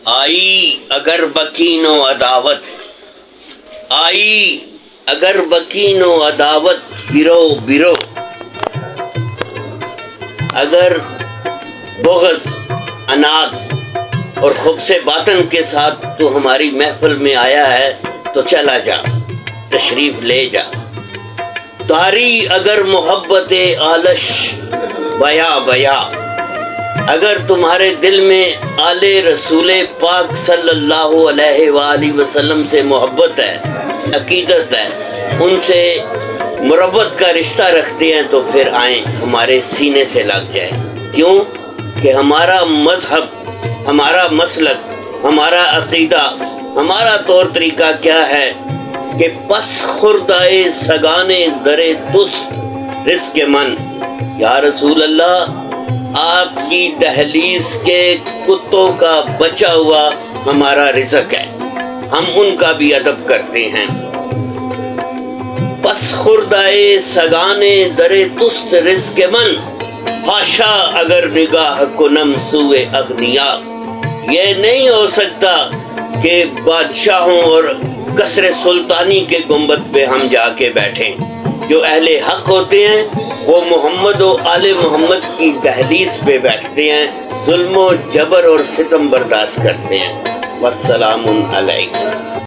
آئی اگر بکین و عداوت، آئی اگر بکین و عداوت، برو برو اگر بغض، عناد اور خبث باطن کے ساتھ تو ہماری محفل میں آیا ہے تو چلا جا، تشریف لے جا۔ تاری اگر محبت آلش بیا بیا، اگر تمہارے دل میں آل رسول پاک صلی اللہ علیہ وآلہ وسلم سے محبت ہے، عقیدت ہے، ان سے مربت کا رشتہ رکھتے ہیں تو پھر آئیں، ہمارے سینے سے لگ جائیں۔ کیوں کہ ہمارا مذہب، ہمارا مسلک، ہمارا عقیدہ، ہمارا طور طریقہ کیا ہے کہ پس خوردائے سگانے درے تست رزق من۔ یا رسول اللہ، آپ کی دہلیز کے کتوں کا بچا ہوا ہمارا رزق ہے، ہم ان کا بھی ادب کرتے ہیں۔ پس خوردائے سگانے درے تست رزق من، حاشا اگر نگاہ کنم سوئے اغنیا۔ یہ نہیں ہو سکتا کہ بادشاہوں اور قصر سلطانی کے گنبد پہ ہم جا کے بیٹھیں۔ جو اہل حق ہوتے ہیں وہ محمد و آل محمد کی دہلیز پہ بیٹھتے ہیں، ظلم و جبر اور ستم برداشت کرتے ہیں۔ والسلام علیکم۔